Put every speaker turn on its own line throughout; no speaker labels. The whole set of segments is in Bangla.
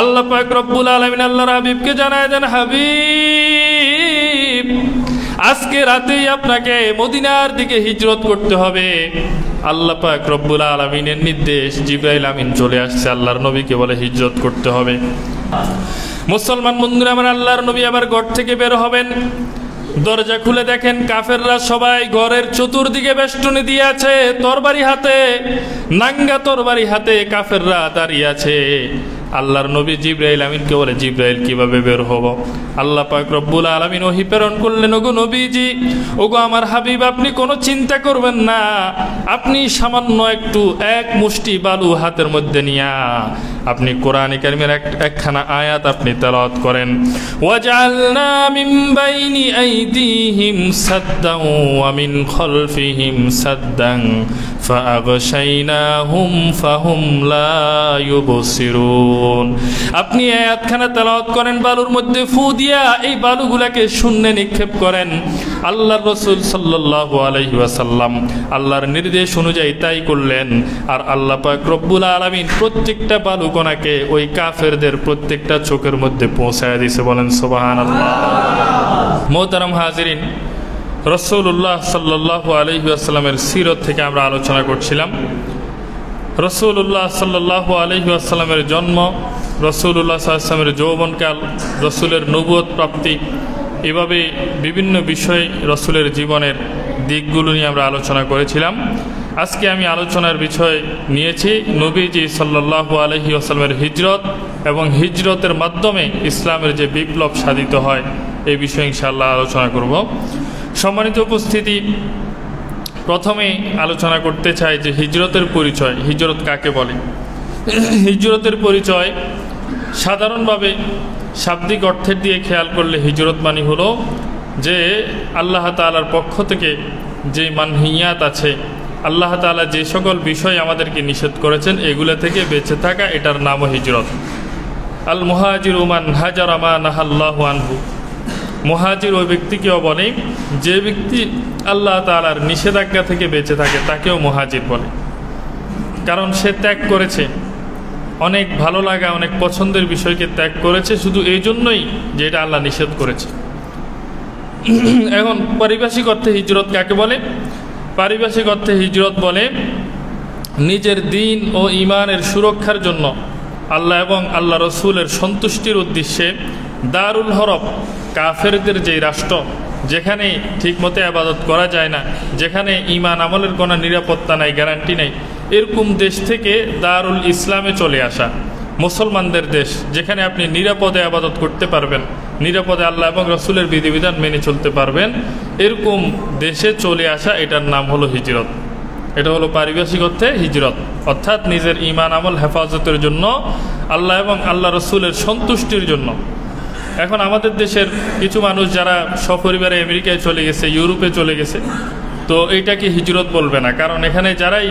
আল্লাহ পাক রব্বুল আলামিন আল্লাহর হাবিবকে জানায় দেন, হাবিব আজকে রাতেই আপনাকে মদিনার দিকে হিজরত করতে হবে। আল্লাহ পাক রব্বুল আলামিনের নির্দেশ, জিবরাইল আমিন চলে আসছে, আল্লাহর নবীকে বলে হিজরত করতে হবে। মুসলমান বন্ধুরা আমার, আল্লাহর নবী আবার ঘর থেকে বের হবেন। দরজা খুলে দেখেন কাফেররা সবাই ঘরের চতুর্দিকে বেষ্টনী দিয়ে আছে, তরবারি হাতে, নাঙ্গা তরবারি হাতে কাফেররা দাঁড়িয়ে আছে। আল্লাহর নবী জিবরাইল আমিনকে বলে, জিবরাইল কিভাবে বের হব? আল্লাহ পাক রব্বুল আলামিন ওহী প্রেরণ করলেন, ওগো নবীজি, ওগো আমার হাবিব, আপনি কোনো চিন্তা করবেন না, আপনি সামান্য একটু এক মুষ্টি বালু হাতের মধ্যে নিয়া আপনি কোরআনে কারিমের একখানা আয়াত আপনি তেলাওয়াত করেন, ওয়াজআলনা মিন বাইনি আইদিহিম সাদ্দান ওয়া মিন খালফিহিম সাদ্দান ফাআগশাইনাহুম ফাহুম লা ইউবসিরুন। আপনি আয়াতখানা তেলাওয়াত করেন, বালুর মধ্যে ফু দিয়া এই বালুগুলাকে শূন্যে নিক্ষেপ করেন। আল্লাহর রাসূল সাল্লাল্লাহু আলাইহি ওয়াসাল্লাম আল্লাহর নির্দেশ অনুযায়ী তাই করলেন। আর আল্লাহ পাক রব্বুল আলামিন প্রত্যেকটা বালু কণাকে ওই কাফেরদের প্রত্যেকটা চোখের মধ্যে পৌঁছায় দিয়েছে। বলেন সুবহানাল্লাহ। মোহতারাম হাজিরিন, রাসূলুল্লাহ সাল্লাল্লাহু আলাইহি ওয়াসাল্লামের সিরত থেকে আমরা আলোচনা করছিলাম। রাসূলুল্লাহ সাল্লাল্লাহু আলাইহি ওয়াসাল্লামের জন্ম, রাসূলুল্লাহ সাল্লাল্লাহু আলাইহি ওয়াসাল্লামের যৌবনকাল, রাসূলের নবুয়ত প্রাপ্তি, এভাবে বিভিন্ন বিষয় রাসূলের জীবনের দিকগুলো নিয়ে আমরা আলোচনা করেছিলাম। আজকে আমি আলোচনার বিষয় নিয়েছি নবীজি সাল্লাল্লাহু আলাইহি ওয়াসাল্লামের হিজরত এবং হিজরতের মাধ্যমে ইসলামের যে বিপ্লব সাধিত হয় এই বিষয়ে ইনশাআল্লাহ আলোচনা করব। সম্মানিত উপস্থিতি, প্রথমে আলোচনা করতে চাই যে হিজরতের পরিচয়, হিজরত কাকে বলে। হিজরতের পরিচয় সাধারণভাবে শাব্দিক অর্থের দিয়ে খেয়াল করলে হিজরত মানে হলো যে আল্লাহ তাআলার পক্ষ থেকে যে মানহিয়াত আছে, আল্লাহ তাআলা যে সকল বিষয় আমাদেরকে নিষেধ করেছেন এগুলো থেকে বেঁচে থাকা, এটার নামও হিজরত। আল মুহাজিরু মান হাজারা মা নাহাল্লাহু আনহু। মুহাজির ওই ব্যক্তিকেও বলে যে ব্যক্তি আল্লাহ তাআলার নিষেধাজ্ঞা থেকে বেঁচে থাকে, তাকেও মুহাজির বলে। কারণ সে ত্যাগ করেছে, অনেক ভালো লাগা, অনেক পছন্দের বিষয়কে ত্যাগ করেছে শুধু এই জন্যই যে এটা আল্লাহ নিষেধ করেছে। এখন পারিভাষিক অর্থে হিজরত কাকে বলে? পারিভাষিক অর্থে হিজরত বলে নিজের দ্বীন ও ঈমানের সুরক্ষার জন্য আল্লাহ এবং আল্লাহ রসুলের সন্তুষ্টির উদ্দেশ্যে দারুল হরব, কাফেরদের যেই রাষ্ট্র, যেখানে ঠিকমতো আবাদত করা যায় না, যেখানে ঈমান আমলের কোনো নিরাপত্তা নাই, গ্যারান্টি নেই, এরকম দেশ থেকে দারুল ইসলামে চলে আসা, মুসলমানদের দেশ, যেখানে আপনি নিরাপদে আবাদত করতে পারবেন, নিরাপদে আল্লাহ এবং রসুলের বিধিবিধান মেনে চলতে পারবেন, এরকম দেশে চলে আসা, এটার নাম হলো হিজরত। এটা হলো পারিভাষিক অর্থে হিজরত, অর্থাৎ নিজের ঈমান আমল হেফাজতের জন্য, আল্লাহ এবং আল্লাহ রসুলের সন্তুষ্টির জন্য। এখন আমাদের দেশের কিছু মানুষ যারা সপরিবারে আমেরিকায় চলে গেছে, ইউরোপে চলে গেছে, তো এইটাকে হিজরত বলবে না। কারণ এখানে যারাই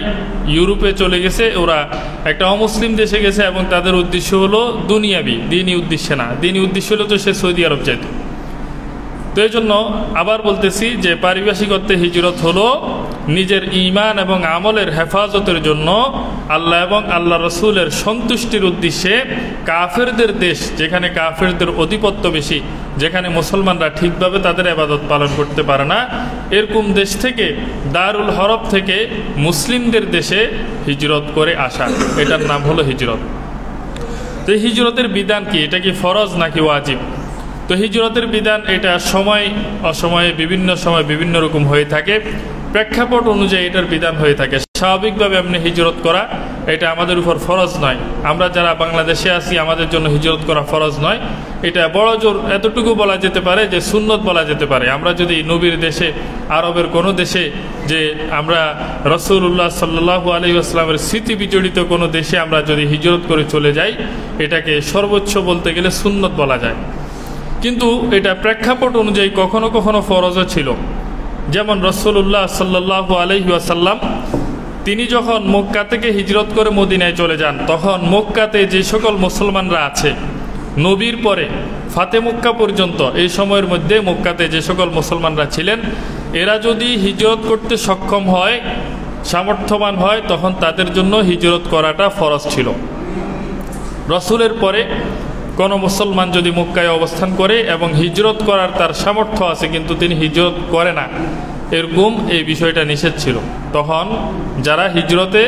ইউরোপে চলে গেছে ওরা একটা অমুসলিম দেশে গেছে এবং তাদের উদ্দেশ্য হলো দুনিয়াবি, দিনই উদ্দেশ্যে না। দিনই উদ্দেশ্য হলো তো সে সৌদি আরব যেত। তো এই জন্য আবার বলতেছি যে পারিভাষিক অর্থে হিজরত হলো নিজের ঈমান এবং আমলের হেফাজতের জন্য আল্লাহ এবং আল্লাহ রসুলের সন্তুষ্টির উদ্দেশ্যে কাফেরদের দেশ, যেখানে কাফেরদের আধিপত্য বেশি, যেখানে মুসলমানরা ঠিকভাবে তাদের ইবাদত পালন করতে পারে না, এরকম দেশ থেকে, দারুল হরব থেকে মুসলিমদের দেশে হিজরত করে আসা, এটার নাম হলো হিজরত। তো হিজরতের বিধান কি? এটা কি ফরজ নাকি ওয়াজিব? তো হিজরতের বিধান এটা সময় অসময়ে বিভিন্ন সময় বিভিন্ন রকম হয়ে থাকে, প্রেক্ষাপট অনুযায়ী এটার বিধান হয়ে থাকে। স্বাভাবিকভাবে আপনি হিজরত করা এটা আমাদের উপর ফরজ নয়। আমরা যারা বাংলাদেশে আছি আমাদের জন্য হিজরত করা ফরজ নয়। এটা বড় জোর এতটুকু বলা যেতে পারে যে সুন্নত বলা যেতে পারে। আমরা যদি নবীর দেশে, আরবের কোনো দেশে, যে আমরা রাসূলুল্লাহ সাল্লাল্লাহু আলাইহি ওয়াসাল্লামের স্মৃতি বিজড়িত কোনো দেশে আমরা যদি হিজরত করে চলে যাই, এটাকে সর্বোচ্চ বলতে গেলে সুন্নত বলা যায়। কিন্তু এটা প্রেক্ষাপট অনুযায়ী কখনো কখনো ফরজও ছিল। যেমন রাসূলুল্লাহ সাল্লাল্লাহু আলাইহি ওয়াসাল্লাম তিনি যখন মক্কা থেকে হিজরত করে মদিনায় চলে যান, তখন মক্কাতে যে সকল মুসলমানরা আছে, নবীর পরে ফাতে মক্কা পর্যন্ত এই সময়ের মধ্যে মক্কাতে যে সকল মুসলমানরা ছিলেন, এরা যদি হিজরত করতে সক্ষম হয়, সামর্থ্যবান হয়, তখন তাদের জন্য হিজরত করাটা ফরজ ছিল। রসুলের পরে কোনো মুসলমান যদি মক্কায় অবস্থান করে এবং হিজরত করার তার সামর্থ্য আছে কিন্তু তিনি হিজরত করে না, এরকম এই বিষয়টা নিষেধ ছিল। তখন যারা হিজরতে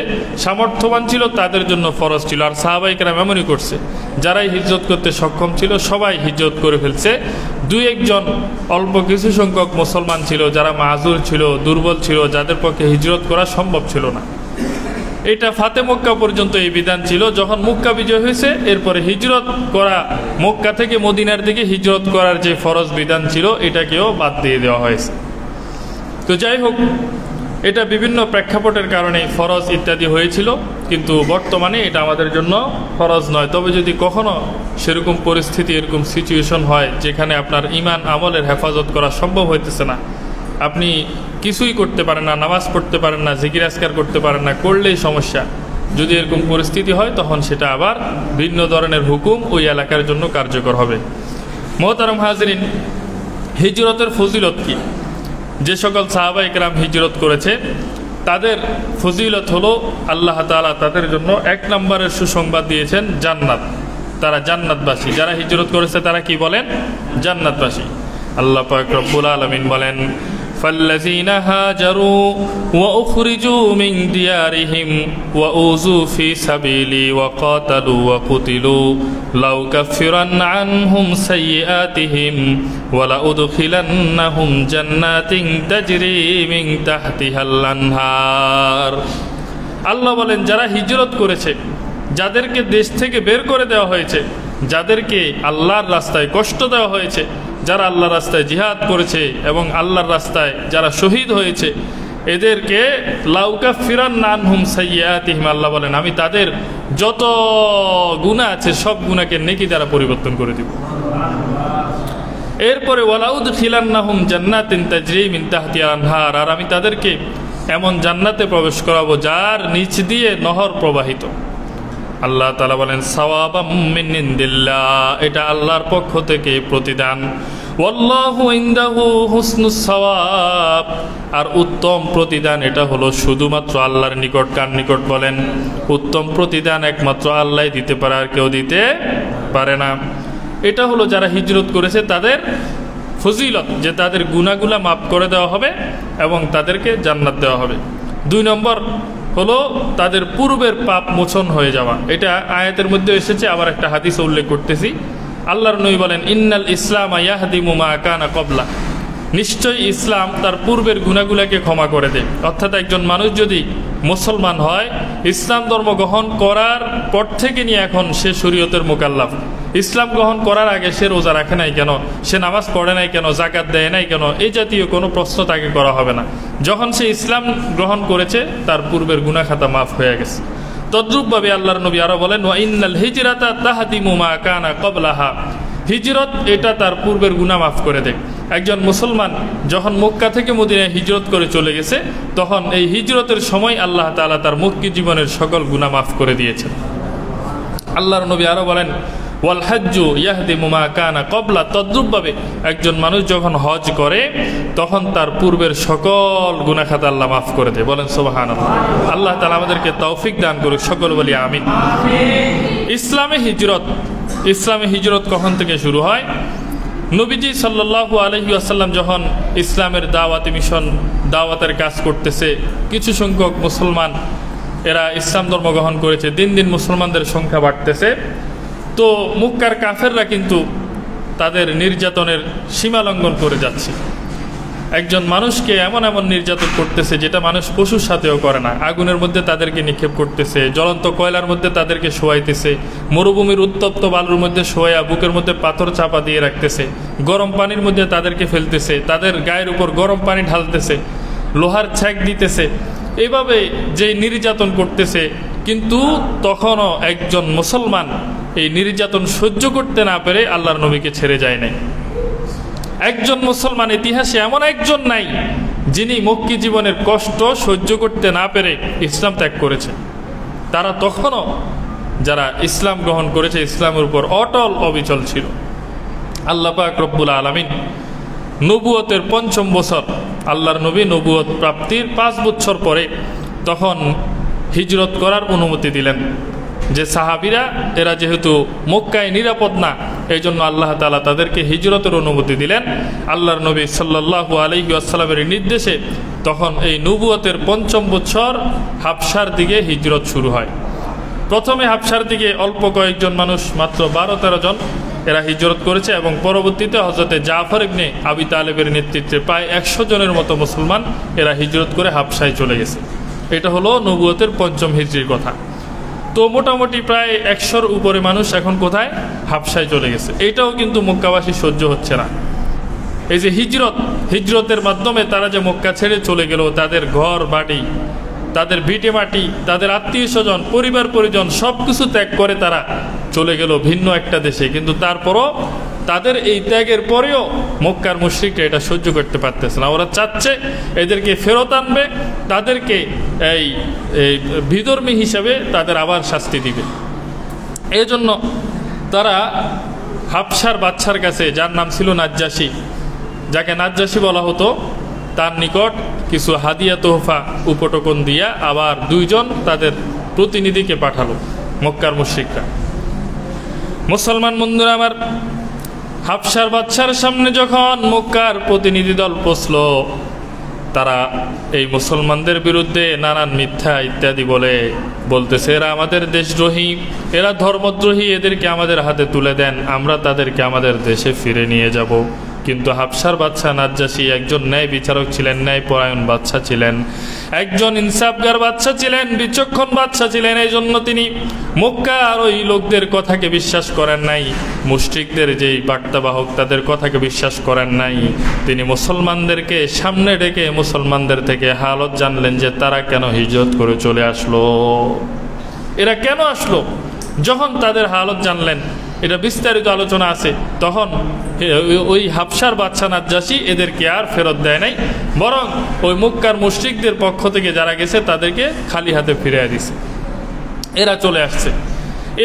সামর্থ্যবান ছিল তাদের জন্য ফরজ ছিল। আর সাহাবায়ে কেরাম এমনই করছে, যারাই হিজরত করতে সক্ষম ছিল সবাই হিজরত করে ফেলছে। দুই একজন অল্প কিছু সংখ্যক মুসলমান ছিল যারা মাযুর ছিল, দুর্বল ছিল, যাদের পক্ষে হিজরত করা সম্ভব ছিল না। এটা ফাতে মক্কা পর্যন্ত এই বিধান ছিল। যখন মক্কা বিজয় হয়েছে এরপরে হিজরত করা, মক্কা থেকে মদিনার দিকে হিজরত করার যে ফরজ বিধান ছিল এটাকেও বাদ দিয়ে দেওয়া হয়েছে। তো যাই হোক, এটা বিভিন্ন প্রেক্ষাপটের কারণে ফরজ ইত্যাদি হয়েছিল, কিন্তু বর্তমানে এটা আমাদের জন্য ফরজ নয়। তবে যদি কখনো সেরকম পরিস্থিতি, এরকম সিচুয়েশন হয় যেখানে আপনার ঈমান আমলের হেফাজত করা সম্ভব হইতেছে না, আপনি কিছুই করতে পারেন না, নামাজ পড়তে পারেন না, জিকির আজকার করতে পারেন না, করলেই সমস্যা, যদি এরকম পরিস্থিতি হয় তখন সেটা আবার ভিন্ন ধরনের হুকুম ওই এলাকার জন্য কার্যকর হবে। মোহতারাম হাজরিন, হিজরতের ফজিলত কি? যে সকল সাহাবায়ে কেরাম হিজরত করেছে তাদের ফজিলত হলো আল্লাহ তাআলা তাদের জন্য এক নম্বরের সুসংবাদ দিয়েছেন জান্নাত। তারা জান্নাতবাসী। যারা হিজরত করেছে তারা কি বলেন? জান্নাতবাসী। আল্লাহ পাক রব্বুল আলামিন বলেন, فالذين هاجروا وأخرجوا من ديارهم وأوذوا في سبيلي وقاتلوا وقتلوا لأكفرن عنهم سيئاتهم ولأدخلنهم جنات تجري من تحتها الأنهار। আল্লাহ বলেন, যারা হিজরত করেছে, যাদেরকে দেশ থেকে বের করে দেওয়া হয়েছে, যাদেরকে আল্লাহর রাস্তায় কষ্ট দেওয়া হয়েছে, যারা আল্লাহর রাস্তায় জিহাদ করেছে এবং আল্লাহর রাস্তায় যারা শহীদ হয়েছে, এদেরকে লাউকাফিরান্না আনহুম সাইয়্যাতিহিম, আল্লাহ বলেন আমি তাদের যত গুনাহ আছে সব গুনাহকে নেকি দ্বারা পরিবর্তন করে দিব। এরপরে ওয়ালাউদখিলান্নাহুম জান্নাতিন তাজরি মিন তাহতিহাল আনহার, আর আমি তাদেরকে এমন জান্নাতে প্রবেশ করাবো যার নিচ দিয়ে নহর প্রবাহিত। আল্লাহ তাআলা বলেন সাওয়াবাম মিন ইনদিল্লাহ, এটা আল্লাহর পক্ষ থেকে প্রতিদান। ওয়াল্লাহু ইনদাহু হুসনুস সাওয়াব, আর উত্তম প্রতিদান এটা হলো শুধুমাত্র আল্লাহর নিকট। কার নিকট বলেন? উত্তম প্রতিদান একমাত্র আল্লাহই দিতে পারে, আর কেউ দিতে পারে না। এটা হলো যারা হিজরত করেছে তাদের ফজিলত, যে তাদের গুনাহগুলো মাফ করে দেওয়া হবে এবং তাদেরকে জান্নাত দেওয়া হবে। দুই নম্বর হলো তাদের পূর্বের পাপ মোচন হয়ে যাওয়া। এটা আয়াতের মধ্যে এসেছে, আবার একটা হাদিসে উল্লেখ করতেছি। আল্লাহর নবী বলেন, ইন্নাল ইসলাম ইয়াহদিমু মা কানা ক্বাবলা, নিশ্চয়ই ইসলাম তার পূর্বের গুনাহগুলোকে ক্ষমা করে দেয়। অর্থাৎ একজন মানুষ যদি মুসলমান হয়, ইসলাম ধর্ম গ্রহণ করার পর থেকে নিয়ে এখন সে শরীয়তের মুকাল্লাফ। ইসলাম গ্রহণ করার আগে সে রোজা রাখে নাই কেন, সে নামাজ পড়ে নাই কেন, যাকাত দেয় নাই কেন, এই জাতীয় কোনো প্রশ্ন তাকে করা হবে না। যখন সে ইসলাম গ্রহণ করেছে তার পূর্বের গুনাহ খাতা মাফ হয়ে গেছে। তদ্রূপভাবে আল্লাহর নবী আরো বলেন, ওয়া ইন্নাল হিজরাতা তাহদিমু মা কানা ক্বাবলাহা, হিজরত এটা তার পূর্বের গুনাহ মাফ করে দেয়। একজন মুসলমান যখন মক্কা থেকে মদিনায় হিজরত করে চলে গেছে, তখন এই হিজরতের সময় আল্লাহ তাআলা তার মক্কি জীবনের সকল গুনাহ মাফ করে দিয়েছেন। আল্লাহর নবী আরো বলেন, ওয়াল হাজ্জু ইয়াহদিমু মা কানা ক্বাবলা, তদ্রূপভাবে একজন মানুষ যখন হজ করে তখন তার পূর্বের সকল গুনাহ খাতা আল্লাহ মাফ করে দেয়। বলেন সুবহানাল্লাহ। আল্লাহ তাআলা আমাদেরকে তৌফিক দান করুক, সকল বলি আমিন। ইসলামে হিজরত কখন থেকে শুরু হয়? নবীজি সাল্লাল্লাহু আলাইহি ওয়াসাল্লাম যখন ইসলামের দাওয়াতি মিশন, দাওয়াতের কাজ করতেছে, কিছু সংখ্যক মুসলমান এরা ইসলাম ধর্ম গ্রহণ করেছে, দিন দিন মুসলমানদের সংখ্যা বাড়তেছে। তো মক্কার কাফেররা কিন্তু তাদের নির্যাতনের সীমা লঙ্ঘন করে যাচ্ছে। একজন মানুষকে এমন এমন নির্যাতন করতেছে যেটা মানুষ পশুর সাথেও করে না। আগুনের মধ্যে তাদেরকে নিক্ষেপ করতেছে, জ্বলন্ত কয়লার মধ্যে তাদেরকে শোয়াইতেছে, মরুভূমির উত্তপ্ত বালুর মধ্যে শোয়া বুকের মধ্যে পাথর চাপা দিয়ে রাখতেছে, গরম পানির মধ্যে তাদেরকে ফেলতেছে, তাদের গায়ের উপর গরম পানি ঢালতেছে, লোহার ছ্যাঁক দিতেছে, এইভাবে যে নির্যাতন করতেছে। কিন্তু তখনও একজন মুসলমান এই নির্যাতন সহ্য করতে না পেরে আল্লাহর নবীকে ছেড়ে যায় নাই। একজন মুসলমান ইতিহাসে এমন একজন নাই যিনি মক্কি জীবনের কষ্ট সহ্য করতে না পেরে ইসলাম ত্যাগ করেছে। তারা তখনও যারা ইসলাম গ্রহণ করেছে ইসলামের উপর অটল অবিচল ছিল। আল্লাহ পাক রব্বুল আলামিন নবুয়তের ৫ম বছর, আল্লাহর নবী নবুয়ত প্রাপ্তির ৫ বছর পরে তখন হিজরত করার অনুমতি দিলেন। যে সাহাবিরা এরা যেহেতু মক্কায় নিরাপদ না, এই জন্য আল্লাহ তাআলা তাদেরকে হিজরতের অনুমতি দিলেন। আল্লাহর নবী সাল্লাল্লাহু আলাইহি ওয়াসাল্লামের নির্দেশে তখন এই নবুয়তের ৫ম বছর হাবশার দিকে হিজরত শুরু হয়। প্রথমে হাবশার দিকে অল্প কয়েকজন মানুষ, মাত্র ১২-১৩ জন এরা হিজরত করেছে, এবং পরবর্তীতে হযরতে জাফর ইবনে আবি তালেবের নেতৃত্বে প্রায় ১০০ জনের মতো মুসলমান এরা হিজরত করে হাবশায় চলে গেছে। এটা হলো নবুয়তের ৫ম হিজরির কথা। তো মোটামুটি প্রায় ১০০-র উপরে মানুষ এখন কোথায়? হাবশায় চলে গেছে। এইটাও কিন্তু মক্কাবাসী সহ্য হচ্ছে না। এই যে হিজরতের মাধ্যমে তারা যে মক্কা ছেড়ে চলে গেল, তাদের ঘর বাড়ি, তাদের ভিটে মাটি, তাদের আত্মীয় স্বজন, পরিবার পরিজন সব কিছু ত্যাগ করে তারা চলে গেল ভিন্ন একটা দেশে। কিন্তু তারপরও তাদের এই ত্যাগের পরেও মক্কার মুশরিকরা এটা সহ্য করতে পারতেছে না। ওরা চাচ্ছে এদেরকে ফেরত আনবে, তাদেরকে এই বিধর্মী হিসাবে তাদের আবার শাস্তি দিবে। এই জন্য তারা হাবশার বাদশার কাছে, যার নাম ছিল নাজ্জাশী, যাকে নাজ্জাশী বলা হতো, তার নিকট কিছু হাদিয়া তোহফা উপটকন দিয়া আবার ২ জন তাদের প্রতিনিধিকে পাঠালো মক্কার মুশরিকরা। মুসলমান বন্ধুরা আমার, হাবশার বাদশার সামনে যখন মক্কার প্রতিনিধি দল পৌঁছল, তারা এই মুসলমানদের বিরুদ্ধে নানান মিথ্যা ইত্যাদি বলতেছে, এরা আমাদের দেশদ্রোহী, এরা ধর্মদ্রোহী, এদেরকে আমাদের হাতে তুলে দেন, আমরা তাদেরকে আমাদের দেশে ফিরে নিয়ে যাব। কিন্তু হাবশার বাদশা নাজ্জাশী একজন ন্যায় বিচারক ছিলেন, ন্যায় পরায়ণ বাদশা ছিলেন, একজন ইনসাফগার বাদশা ছিলেন, বিচক্ষণ বাদশা ছিলেন। এই জন্য তিনি মক্কার ওই লোকদের কথাকে বিশ্বাস করেন নাই, মুশরিকদের যেই বার্তাবাহক তাদের কথাকে বিশ্বাস করেন নাই। তিনি মুসলমানদেরকে সামনে ডেকে মুসলমানদের থেকে হালত জানলেন যে তারা কেন হিজরত করে চলে আসলো, এরা কেন আসলো। যখন তাদের হালত জানলেন, এটা বিস্তারিত আলোচনা আছে, তখন ওই হাবশার বাদশা নাজ্জাশী এদেরকে আর ফেরত দেয় নাই, বরং ওই মক্কার মুশরিকদের পক্ষ থেকে যারা গেছে তাদেরকে খালি হাতে ফিরিয়ে দিছে, এরা চলে আসছে।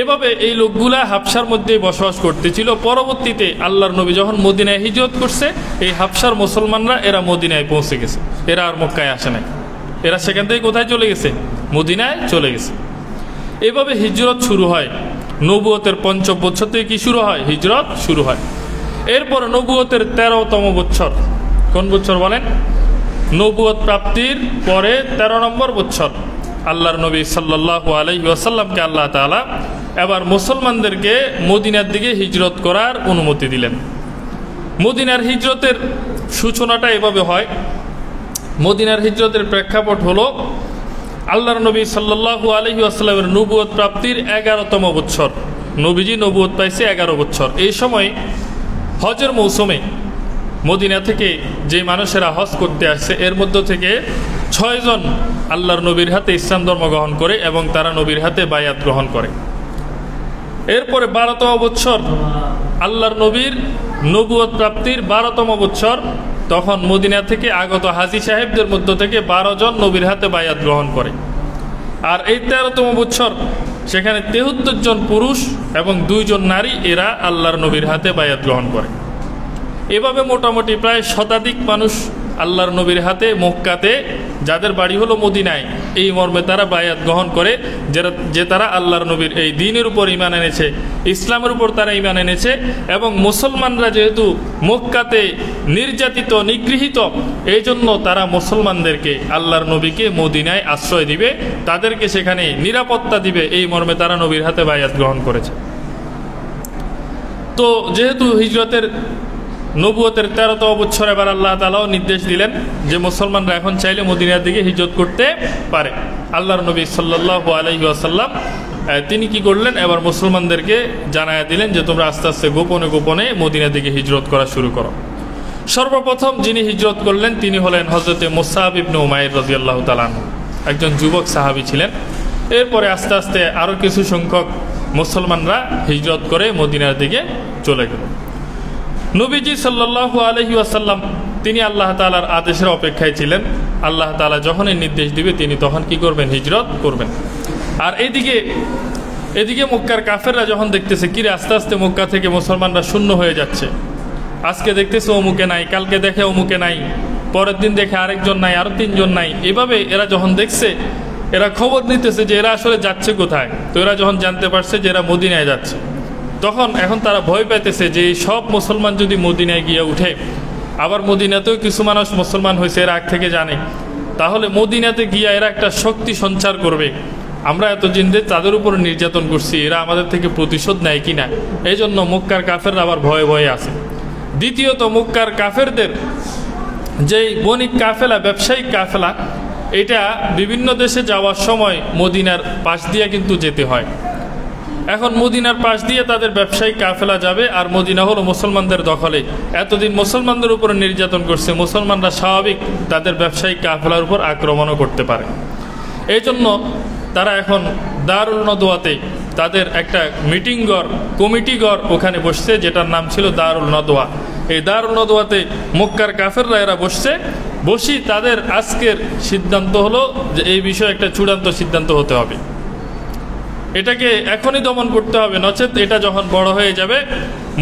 এভাবে এই লোকগুলা হাবশার মধ্যেই বসবাস করতেছিল। পরবর্তীতে আল্লাহর নবী যখন মদিনায় হিজরত করছে, এই হাবশার মুসলমানরা এরা মদিনায় পৌঁছে গেছে, এরা আর মক্কায় আসে নাই, এরা সেখান থেকে কোথায় চলে গেছে? মদিনায় চলে গেছে। এভাবে হিজরত শুরু হয়। নবুয়তের ৫ম বছর থেকে কি শুরু হয়? হিজরত শুরু হয়। এরপর নবুয়তের ১৩তম বছর, কোন বছর বলেন? নবুয়ত প্রাপ্তির পরে ১৩ নম্বর বছর আল্লাহর নবী সাল্লাল্লাহু আলাইহি ওয়াসাল্লামকে আল্লাহ তাআলা এবার মুসলমানদেরকে মদিনার দিকে হিজরত করার অনুমতি দিলেন। মদিনার হিজরতের সূচনাটা এভাবে হয়। মদিনার হিজরতের প্রেক্ষাপট হলো আল্লাহর নবী সাল্লাল্লাহু আলাইহি ওয়াসাল্লামের নবুয়ত প্রাপ্তির ১১তম বছর। নবীজি নবুয়ত পাইছে ১১ বছর। এই সময় হজের মৌসুমে মদিনা থেকে যে মানুষেরা হজ করতে আসছে, এর মধ্য থেকে ৬ জন আল্লাহর নবীর হাতে ইসলাম ধর্ম গ্রহণ করে এবং তারা নবীর হাতে বায়াত গ্রহণ করে। এরপরে ১২তম বছর আল্লাহর নবীর নবুয়ত প্রাপ্তির ১২তম বছর, তখন মদিনা থেকে আগত হাজী সাহেবদের মধ্য থেকে ১২ জন নবীর হাতে বায়াত গ্রহণ করে। আর এই ১৩তম বছর সেখানে ৭৩ জন পুরুষ এবং ২ জন নারী এরা আল্লাহর নবীর হাতে বায়াত গ্রহণ করে। এভাবে মোটামুটি প্রায় শতাধিক মানুষ আল্লাহর নবীর হাতে মক্কাতে, যাদের বাড়ি হলো মদিনায়, এই মর্মে তারা বায়াত গ্রহণ করে যে তারা আল্লাহর নবীর এই দ্বীনের উপর ঈমান এনেছে, ইসলামের উপর তারা ঈমান এনেছে। এবং মুসলমানরা যেহেতু মক্কাতে নির্যাতিত, নিগৃহীত, এই জন্য তারা মুসলমানদেরকে, আল্লাহর নবীকে মদিনায় আশ্রয় দিবে, তাদেরকে সেখানে নিরাপত্তা দিবে, এই মর্মে তারা নবীর হাতে বায়াত গ্রহণ করেছে। তো যেহেতু হিজরতের নবুয়তের ১৩তম বছর এবার আল্লাহ তাআলাও নির্দেশ দিলেন যে মুসলমানরা এখন চাইলে মদিনার দিকে হিজরত করতে পারে। আল্লাহর নবী সাল্লাল্লাহু আলাইহি ওয়াসাল্লাম তিনি কি করলেন? এবার মুসলমানদেরকে জানায়া দিলেন যে তোমরা আস্তে আস্তে গোপনে গোপনে মদিনার দিকে হিজরত করা শুরু করো। সর্বপ্রথম যিনি হিজরত করলেন তিনি হলেন হযরতে মুসআব ইবনে উমাইর রাদিয়াল্লাহু তাআলা আনহু, একজন যুবক সাহাবী ছিলেন। এরপরে আস্তে আস্তে আরও কিছু সংখ্যক মুসলমানরা হিজরত করে মদিনার দিকে চলে গেল। নবীজি সাল্লাল্লাহু আলাইহি ওয়াসাল্লাম তিনি আল্লাহ তাআলার আদেশের অপেক্ষায় ছিলেন। আল্লাহ তাআলা যখনই নির্দেশ দিবে তিনি তখন কি করবেন? হিজরত করবেন। আর এদিকে মক্কার কাফেররা যখন দেখতেছে কিরে আস্তে আস্তে মক্কা থেকে মুসলমানরা শূন্য হয়ে যাচ্ছে, আজকে দেখতেছে অমুকে নাই, কালকে দেখে অমুকে নাই, পরের দিন দেখে আরেকজন নাই, আরও ৩ জন নাই, এভাবে এরা যখন দেখছে এরা খবর নিতেছে যে এরা আসলে যাচ্ছে কোথায়। তো এরা যখন জানতে পারছে যে এরা মদিনায় যাচ্ছে, তখন এখন তারা ভয় পাইতেছে যে এই সব মুসলমান যদি মদিনায় গিয়ে উঠে, আবার মদিনাতেও কিছু মানুষ মুসলমান হয়েছে এরা আগ থেকে জানে, তাহলে মদিনাতে গিয়ে এরা একটা শক্তি সঞ্চার করবে, আমরা এতদিন ধরে তাদের উপর নির্যাতন করছি, এরা আমাদের থেকে প্রতিশোধ নেয় কিনা। এই জন্য মক্কার কাফেররা আবার ভয়ে ভয়ে আছে। দ্বিতীয়ত, মক্কার কাফেরদের যেই বণিক কাফেলা, ব্যবসায়িক কাফেলা, এটা বিভিন্ন দেশে যাওয়ার সময় মদিনার পাশ দিয়ে কিন্তু যেতে হয়। এখন মদিনার পাশ দিয়ে তাদের ব্যবসায়িক কাফেলা যাবে, আর মদিনা হলো মুসলমানদের দখলে। এতদিন মুসলমানদের উপর নির্যাতন করছে, মুসলমানরা স্বাভাবিক তাদের ব্যবসায়িক কাফেলার উপর আক্রমণও করতে পারে। এই জন্য তারা এখন দারুল নদওয়াতে তাদের একটা মিটিং ঘর, কমিটি ঘর ওখানে বসছে, যেটার নাম ছিল দারুল নদওয়া। এই দারুল নদওয়াতে মক্কার কাফেররা এরা বসি তাদের আজকের সিদ্ধান্ত হলো যে এই বিষয়ে একটা চূড়ান্ত সিদ্ধান্ত হতে হবে, এটাকে এখনই দমন করতে হবে, নচেত এটা যখন বড় হয়ে যাবে,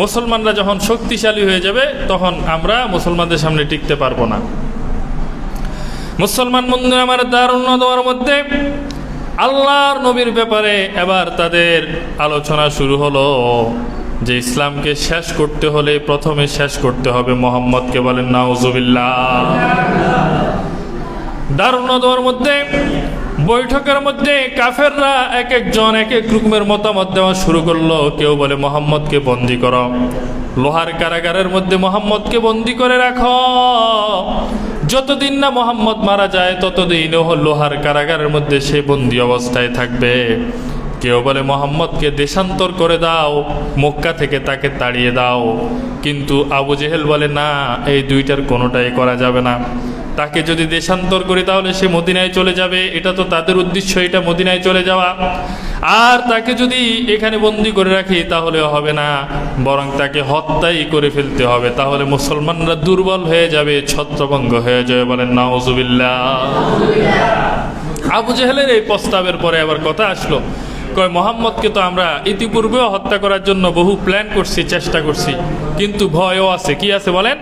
মুসলমানরা যখন শক্তিশালী হয়ে যাবে, তখন আমরা মুসলমানদের সামনে টিকতে পারবো না। মুসলমান বন্ধু আমার, দারুল নদওয়ার মধ্যে আল্লাহর নবীর ব্যাপারে এবার তাদের আলোচনা শুরু হলো যে ইসলামকে শেষ করতে হলে প্রথমে শেষ করতে হবে মোহাম্মদকে। বলেন নাউজুবিল্লাহ। দারুল নদওয়ার মধ্যে বৈঠকের মধ্যে কাফেররা এক একজন এক এক রকমের মতামত দেওয়া শুরু করলো। কেউ বলে মোহাম্মদকে বন্দী করো, লোহার কারাগারের মধ্যে মোহাম্মদকে বন্দী করে রাখো, যতদিন না মোহাম্মদ মারা যায় ততদিন লোহার কারাগারের মধ্যে সে বন্দী অবস্থায় থাকবে। কেউ বলে মোহাম্মদকে দেশান্তর করে দাও, মক্কা থেকে তাকে তাড়িয়ে দাও। কিন্তু আবু জেহেল বলে না, এই দুইটার কোনোটাই করা যাবে না। তাকে যদি দেশান্তর করি তাহলে সে মদিনায় চলে যাবে, এটা তো তাদের উদ্দেশ্য, এটা মদিনায় চলে যাওয়া। আর তাকে যদি এখানে বন্দী করে রাখি তাহলে হবে না, বরং তাকে হত্যাই করে ফেলতে হবে, তাহলে মুসলমানরা দুর্বল হয়ে যাবে, ছত্রভঙ্গ হয়ে যাবে। বলেন নাউজুবিল্লাহ। আবু জেহেলের এই প্রস্তাবের পরে আবার কথা আসলো, কয় মোহাম্মদকে তো আমরা ইতিপূর্বেও হত্যা করার জন্য বহু প্ল্যান করছি, চেষ্টা করছি, কিন্তু ভয়ও আছে। কি আছে বলেন?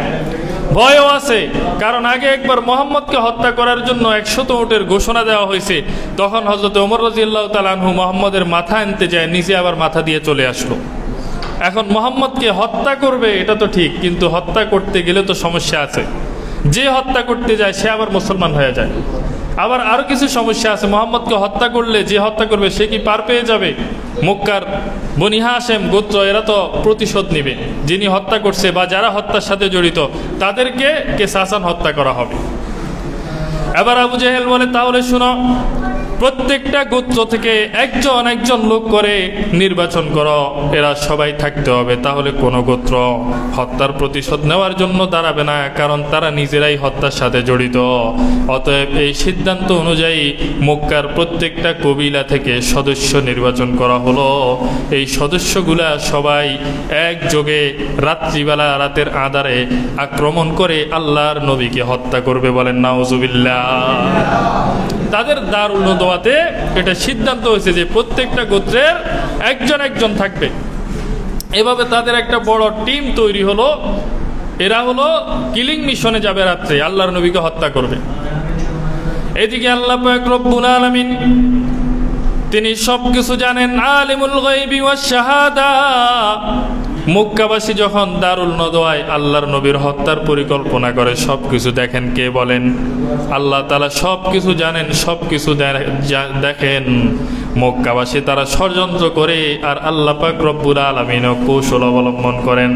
ভয়ও আছে। কারণ আগে একবার মোহাম্মদকে হত্যা করার জন্য 100 উটের ঘোষণা দেওয়া হয়েছে, তখন হযরত ওমর রাদিয়াল্লাহু তাআলা আনহু মোহাম্মদের মাথা আনতে যায়, নিচে আবার মাথা দিয়ে চলে আসলো। এখন মোহাম্মদকে হত্যা করবে এটা তো ঠিক, কিন্তু হত্যা করতে গেলে তো সমস্যা আছে। যে হত্যা করতে যায় সে আবার মুসলমান হয়ে যায়। আবার আরো কিছু সমস্যা আছে, মোহাম্মদকে হত্যা করলে যে হত্যা করবে সে কি পার পেয়ে যাবে? মক্কার বনি হাশেম গোত্র এরা তো প্রতিশোধ নিবে, যিনি হত্যা করছে বা যারা হত্যার সাথে জড়িত তাদেরকে কেসাসান হত্যা করা হবে। এবার আবু জেহেল বলে, তাহলে শুনো, প্রত্যেকটা গোত্র থেকে একজন একজন লোক করে নির্বাচন করো, এরা সবাই থাকতে হবে, তাহলে কোনো গোত্র হত্যার প্রতিশোধ নেওয়ার জন্য দাঁড়াবে না, কারণ তারা নিজেরাই হত্যার সাথে জড়িত। অতএব এই সিদ্ধান্ত অনুযায়ী মক্কার প্রত্যেকটা কবিলা থেকে সদস্য নির্বাচন করা হলো। এই সদস্যগুলা সবাই একযোগে রাত্রিবেলা রাতের আঁধারে আক্রমণ করে আল্লাহর নবীকে হত্যা করবে। বলেন নাউজুবিল্লাহ। তাদের দারুল নদওয়াতে এটা সিদ্ধান্ত হয়েছে যে প্রত্যেকটা গোত্রের একজন একজন থাকবে। এভাবে তাদের একটা বড় টিম তৈরি হলো। এরা হলো কিলিং মিশনে যাবে, রাত্রে আল্লাহর নবীকে হত্যা করবে। এদিকে আল্লাহ পাক রব্বুল আলামিন তিনি সবকিছু জানেন, আলিমুল গায়বি ওয়াশ শাহাদা। মক্কাবাসী যখন দারুল নদওয়ায় আল্লাহর নবীর হত্যার পরিকল্পনা করে, সবকিছু দেখেন কে? বলেন আল্লাহ তাআলা সবকিছু জানেন, সবকিছু দেখেন। মক্কাবাসী তারা ষড়যন্ত্র করে, আর আল্লাহ পাক রব্বুল আলামিনও কৌশল অবলম্বন করেন।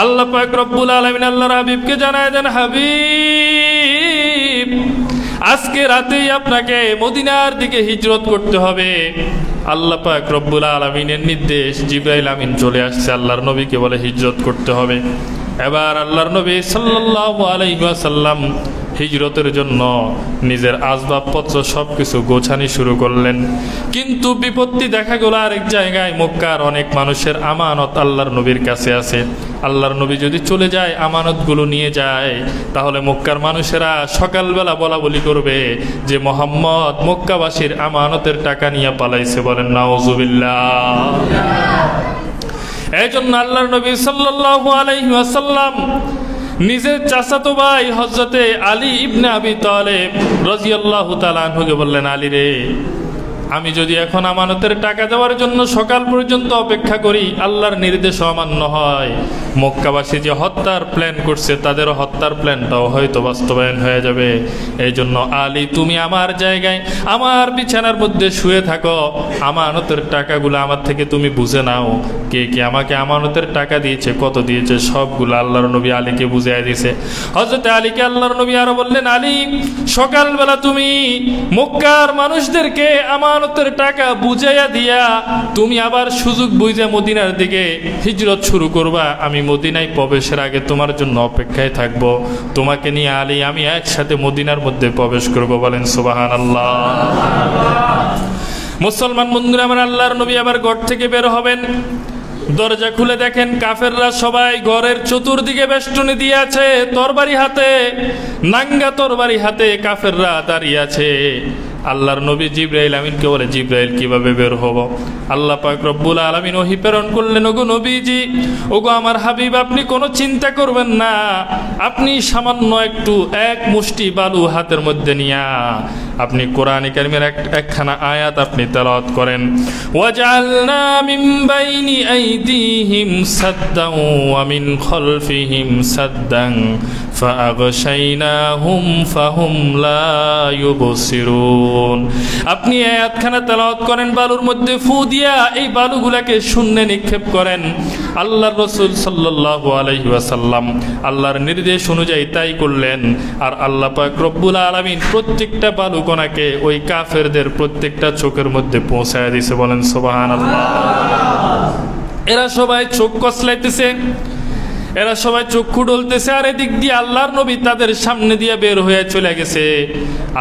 আল্লাহ পাক রব্বুল আলামিন আল্লাহর হাবিবকে জানায় দেন, হাবিব আজকে রাতেই আপনাকে মদিনার দিকে হিজরত করতে হবে। আল্লাহ পাক রব্বুল আলামিনের নির্দেশ, জিবরাইল আমিন চলে আসছে, আল্লাহর নবীকে বলে হিজরত করতে হবে। এবার আল্লাহর নবী সাল্লাল্লাহু আলাইহি ওয়াসাল্লাম হিজরতের জন্য নিজের আসবাবপত্র সবকিছু গোছানি শুরু করলেন। কিন্তু বিপত্তি দেখা গেল আরেক জায়গায়, মক্কার অনেক মানুষের আমানত আল্লাহর নবীর কাছে আছে। আল্লাহর নবী যদি চলে যায়, আমানতগুলো নিয়ে যায়, তাহলে মক্কার মানুষেরা সকালবেলা বলা বলি করবে যে মোহাম্মদ মক্কাবাসীর আমানতের টাকা নিয়ে পালাইছে। বলেন নাউজুবিল্লাহ। এই জন্য আল্লাহর নবী সাল্লাল্লাহু আলাইহি ওয়াসাল্লাম নিজের চাচাতো ভাই হযরতে আলী ইবনে আবি তালেব রাদিয়াল্লাহু তাআলা আনহুকে বললেন, আলী রে, আমি যদি এখন আমানতের টাকা দেওয়ার জন্য সকাল পর্যন্ত অপেক্ষা করি, আল্লাহর নির্দেশ অমান্য হয়, মক্কাবাসী যে হত্যার প্ল্যান করছে তাদের হত্যার প্ল্যানটাও হয়তো বাস্তবায়ন হয়ে যাবে। এই জন্য আলী, তুমি আমার জায়গায় আমার বিছানার মধ্যে শুয়ে থাকো, আমানতের টাকাগুলো আমার থেকে তুমি বুঝে নাও। কে কে আমাকে আমানতের টাকা দিয়েছে, কত দিয়েছে, সবগুলো আল্লাহর নবী আলীকে বুঝিয়ে দিয়েছে। হযরত আলীকে আল্লাহর নবী আরো বললেন, আলী, সকালবেলা তুমি মক্কার মানুষদেরকে আমানতের টাকা বুঝাইয়া দিয়া তুমি আবার সুযোগ বুঝে মদিনার দিকে হিজরত শুরু করবা। আমি মদিনায় প্রবেশের আগে তোমার জন্য অপেক্ষায় থাকবো। তোমাকে নিয়ে আলী আমি একসাথে মদিনার মধ্যে প্রবেশ করব। বলেন সুবহানাল্লাহ। মুসলমান বন্ধুরা আমার, আল্লাহর নবী আবার ঘর থেকে বের হবেন। দরজা খুলে দেখেন কাফেররা সবাই ঘরের চতুর্দিকে বেষ্টনী দিয়ে আছে, তরবারি হাতে, নাঙ্গা তরবারি হাতে কাফেররা দাঁড়িয়ে আছে। আল্লাহর নবী জিবরাইল আমিনকে বলে, জিবরাইল কিভাবে বের হব? আল্লাহ পাক রব্বুল আলামিন ওহী প্রেরণ করলেন, ওগো নবীজি, ওগো আমার হাবিব, আপনি কোনো চিন্তা করবেন না। আপনি সামান্য এক মুষ্টি বালু হাতের মধ্যে নিয়া আপনি কোরআন কারীমের একখানা আয়াত আপনি তেলাওয়াত করেন, ওয়াজআলনা মিন বাইনি আইদিহিম সাদ্দান ওয়া মিন খালফিহিম সাদ্দান ফাআগশাইনাহুম ফাহুম লা ইউবসিরুন। আপনি আয়াতখানা তেলাওয়াত করেন, বালুর মধ্যে ফু দিয়া এই বালুগুলাকে শূন্যে নিক্ষেপ করেন। আল্লাহর রাসূল সাল্লাল্লাহু আলাইহি ওয়াসাল্লাম আল্লাহর নির্দেশ অনুযায়ী তাই করলেন। আর আল্লাহ পাক রব্বুল আলামিন প্রত্যেকটা বালুকণাকে ওই কাফেরদের প্রত্যেকটা চোখের মধ্যে পৌঁছায় দিয়েছে। বলেন সুবহানাল্লাহ। এরা সবাই চোখ কসলাইতেছে, এরা সবাই চক্ষু ডলতেছে, আর এদিক দিয়ে আল্লাহর নবী তাদের সামনে দিয়ে বের হয়ে চলে গেছে।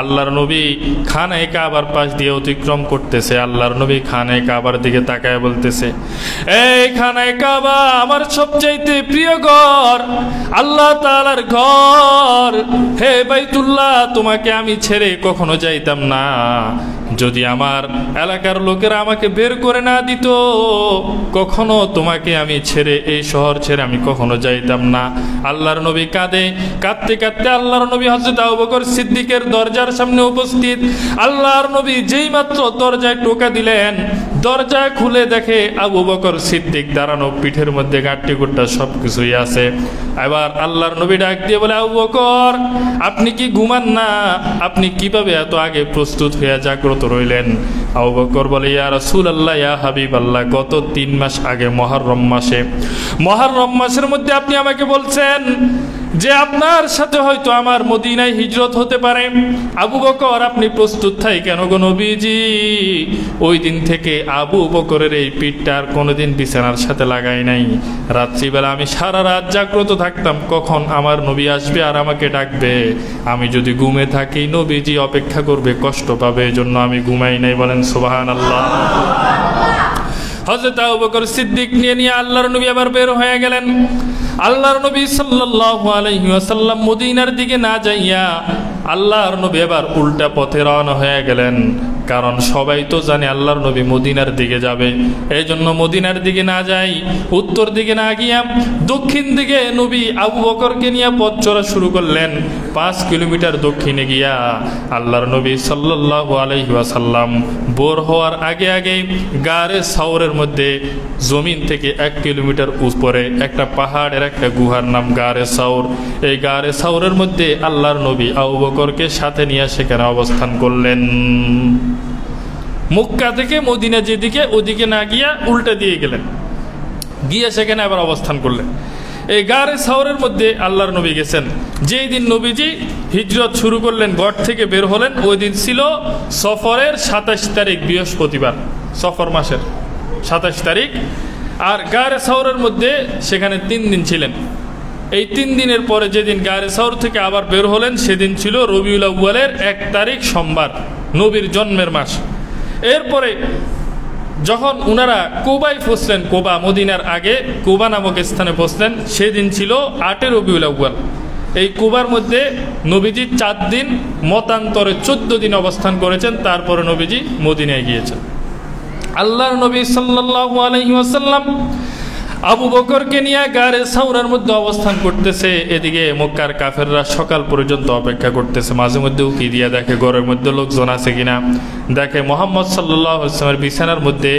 আল্লাহর নবী খানায়ে কাবার পাশ দিয়ে অতিক্রম করতেছে। আল্লাহর নবী খানায়ে কাবার দিকে তাকায় বলতেছে, এই খানায়ে কাবা আমার সবচাইতে প্রিয় ঘর, আল্লাহ তাআলার ঘর। হে বাইতুল্লাহ, তোমাকে আমি ছেড়ে কখনো যাইতাম না। যদি আমার এলাকার লোকেরা আমাকে বের করে না দিত, কখনো তোমাকে আমি ছেড়ে, এই শহর ছেড়ে আমি কখনো যাইতাম না। আল্লাহর নবী কাঁদে, কাঁদতে কাঁদতে আল্লাহর নবী হযরত আবু বকর সিদ্দিকের দরজার সামনে উপস্থিত। আল্লাহর নবী যেই মাত্র দরজায় টোকা দিলেন, দরজা খুলে দেখে আবু বকর সিদ্দিক দাঁড়ানো, পিঠের মধ্যে গাঁটটি গুট্টা সবকিছুই আছে। এবার আল্লাহর নবী ডাক দিয়ে বলে, আবু বকর, আপনি কি ঘুমান না? আপনি কিভাবে এত আগে প্রস্তুত হয়ে জাগ্রত রইলেন? আবু বকর বলে, ইয়া রাসূলুল্লাহ, ইয়া হাবিবাল্লাহ, গত 3 মাস আগে মুহররম মাসের মধ্যে আপনি আমাকে বলছেন যে আপনার সাথে হয়তো আমার মদিনায় হিজরত হতে পারে। আবু বকর, আপনি প্রস্তুত থাই কেন গো নবীজি? ওই দিন থেকে আবু বকরের এই পিঠটা আর কোনোদিন বিছানার সাথে লাগাই নাই। রাত্রিবেলা আমি সারা রাত জাগ্রত থাকতাম, কখন আমার নবী আসবে আর আমাকে ডাকবে। আমি যদি ঘুমে থাকি, নবীজি অপেক্ষা করবে, কষ্ট পাবে, এজন্য আমি ঘুমাই নাই। বলেন সুবহানাল্লাহ। হযরত আবু বকর সিদ্দিক নিয়ে আল্লাহর নবী আবার বের হয়ে গেলেন। আল্লাহর নবী সাল্লাল্লাহু আলাইহি ওয়াসাল্লাম মদিনার দিকে না যাইয়া আল্লাহর নবী এবার উল্টা পথে রওনা হয়ে গেলেন। কারণ সবাই তো জানে আল্লাহর নবী মদিনার দিকে যাবে। এই জন্য মদিনার দিকে না যাই, উত্তর দিকে না গিয়া দক্ষিণ দিকে নবী আবু বকরকে নিয়ে পথ চলা শুরু করলেন। 5 কিলোমিটার দক্ষিণে গিয়া আল্লাহর নবী সাল্লাল্লাহু আলাইহি ওয়াসাল্লাম ভোর হওয়ার আগে আগে গারে সাউরের মধ্যে জমিন থেকে 1 কিলোমিটার উপরে একটা পাহাড়ের একটা গুহার নাম গারে সাউর। এই গারে সাউরের মধ্যে আল্লাহর নবী আবু বকরকে সাথে নিয়ে সেখানে অবস্থান করলেন। মক্কা থেকে মদিনা যেদিকে, ওদিকে না গিয়া উল্টা দিয়ে গেলেন, গিয়ে সেখানে আবার অবস্থান করলেন। এই গারে সাউরের মধ্যে আল্লাহর নবী গেছেন। যেই দিন নবীজি হিজরত শুরু করলেন, ঘর থেকে বের হলেন, ওই দিন ছিল সফরের 27 তারিখ, বৃহস্পতিবার, সফর মাসের 27 তারিখ। আর গারে সাউরের মধ্যে সেখানে 3 দিন ছিলেন। এই 3 দিনের পরে যেদিন গারে সাউর থেকে আবার বের হলেন, সেদিন ছিল রবিউল আউয়ালের 1 তারিখ, সোমবার, নবীর জন্মের মাস। এরপরে যখন উনারা কুবায় পৌঁছলেন, কুবা মদিনার আগে কুবা নামক স্থানে পৌঁছলেন, সেদিন ছিল 8 রবিউল আউয়াল। এই কুবার মধ্যে নবীজি 4 দিন, মতান্তরে 14 দিন অবস্থান করেছেন। তারপরে নবীজি মদিনায় গিয়েছেন। আল্লাহর নবী সাল্লাল্লাহু আলাইহি ওয়াসাল্লাম আবু বকরকে নিয়ে গারে সাউরার মধ্যে অবস্থান করতেছে। এদিকে মক্কার কাফেররা সকাল পর্যন্ত অপেক্ষা করতেছে। মাঝে মধ্যে উকি দিয়ে দেখে ঘরের মধ্যে লোকজন আছে কিনা। দেখে মুহাম্মদ সাল্লাল্লাহু আলাইহি ওয়াসাল্লামের বিছানার মধ্যে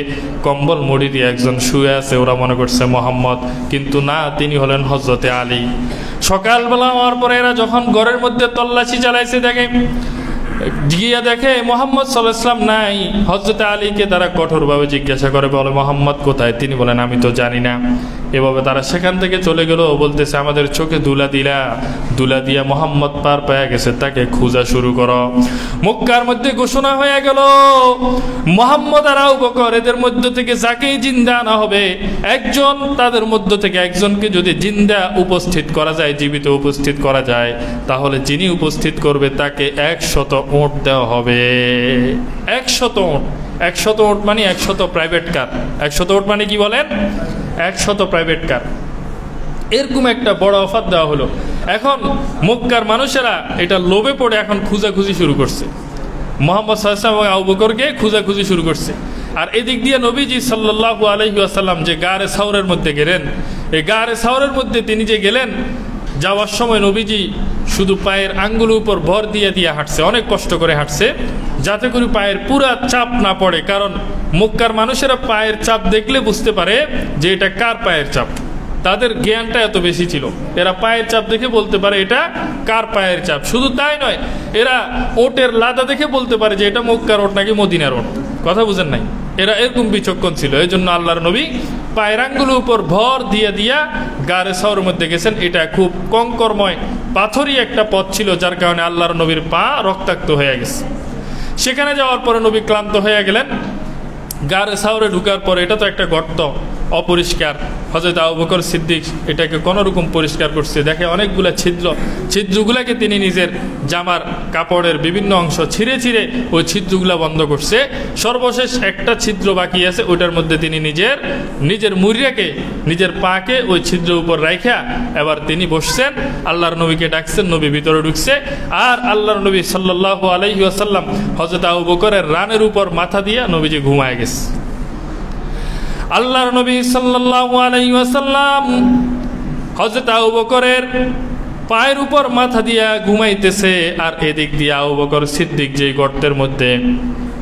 কম্বল মুড়ি দিয়ে একজন শুয়ে আছে। ওরা মনে করছে মুহাম্মদ, কিন্তু না, তিনি হলেন হযরতে আলী। সকালবেলা হওয়ার পরে এরা যখন ঘরের মধ্যে তল্লাশি চালাইছে, গিয়ে দেখে মুহাম্মদ সাল্লাল্লাহু আলাইহি ওয়াসাল্লাম নাই। হযরতে আলীকে তারা কঠোরভাবে জিজ্ঞাসা করে, বলে মুহাম্মদ কোথায়? তিনি বলেন আমি তো জানি না। এভাবে তারা সেখান থেকে চলে গেল। বলতেছে আমাদের চোখে দুলা দিয়া মুহাম্মদ পার পেয়ে গেছে, তাকে খোঁজা শুরু করো। মক্কার মধ্যে ঘোষণা হয়ে গেল, মুহাম্মদ আর আবু বকর এদের মধ্য থেকে যাকেই জিন্দা আনা হবে, একজন তাদের মধ্য থেকে একজনকে যদি জিন্দা উপস্থিত করা যায়, জীবিত উপস্থিত করা যায়, তাহলে যিনি উপস্থিত করবে তাকে 100 উট দেওয়া হবে। 100 উট। 100 উট মানে 100 প্রাইভেট কার। 100 উট মানে কি বলেন? 100 প্রাইভেট কার। এরকম একটা বড় অফার দেওয়া হলো। এখন মক্কার মানুষেরা এটা লোভে পড়ে এখন খুঁজাখুঁজি শুরু করছে। মুহাম্মদ সাল্লাল্লাহু আলাইহি ওয়াসাল্লাম এবং আবু বকরকে খুঁজাখুঁজি শুরু করছে। আর এদিক দিয়ে নবীজি সাল্লাল্লাহু আলাইহি ওয়াসাল্লাম যে গারে সাউরের মধ্যে গেলেন, এই গারে সাউরের মধ্যে তিনি যে গেলেন, যাওয়ার সময় নবীজি শুধু পায়ের আঙ্গুলের উপর ভর দিয়ে হাঁটছে, অনেক কষ্ট করে হাঁটছে, যাতে করে পায়ের পুরা চাপ না পড়ে। কারণ মক্কার মানুষেরা পায়ের চাপ দেখলে বুঝতে পারে যে এটা কার পায়ের চাপ। তাদের জ্ঞানটা এত বেশি ছিল, এরা পায়ের চাপ দেখে বলতে পারে এটা কার পায়ের চাপ। শুধু তাই নয়, এরা ওটের লাদা দেখে বলতে পারে যে এটা মক্কার ওট নাকি মদিনার ওট। কথা বুঝেন নাই? এরা এরকম বিচক্ষণ ছিল। এই জন্য আল্লাহর নবী পায়ের আঙ্গুলের উপর ভর দিয়া গারে সাউরের মধ্যে গেছেন। এটা খুব কঙ্করময় পাথরই একটা পথ ছিল, যার কারণে আল্লাহর নবীর পা রক্তাক্ত হয়ে গেছে। সেখানে যাওয়ার পরে নবী ক্লান্ত হয়ে গেলেন। গারে সাউরে ঢুকার পরে এটা তো একটা গর্ত, অপরিষ্কার। হযরত আবু বকর সিদ্দিক এটাকে কোনোরকম পরিষ্কার করছে, দেখে অনেকগুলা ছিদ্রগুলাকে তিনি নিজের জামার কাপড়ের বিভিন্ন অংশ ছিঁড়ে ওই ছিদ্রগুলা বন্ধ করছে। সর্বশেষ একটা ছিদ্র বাকি আছে, ওইটার মধ্যে তিনি নিজের মুড়িয়াকে, নিজের পাকে ওই ছিদ্রের উপর রাইখা এবার তিনি বসছেন। আল্লাহর নবীকে ডাকছেন, নবী ভিতরে ঢুকছে। আর আল্লাহর নবী সাল্লাল্লাহু আলাইহি ওয়াসাল্লাম হযরত আবু বকরের রানের উপর মাথা দিয়ে নবীজি ঘুমায় গেছে। আল্লাহর নবী সাল্লাল্লাহু আলাইহি ওয়াসাল্লাম হযরত আবু বকরের পায়ের উপর মাথা দিয়া ঘুমাইতেছে। আর এদিক দিয়ে আবু বকর সিদ্দিক যে গর্তের মধ্যে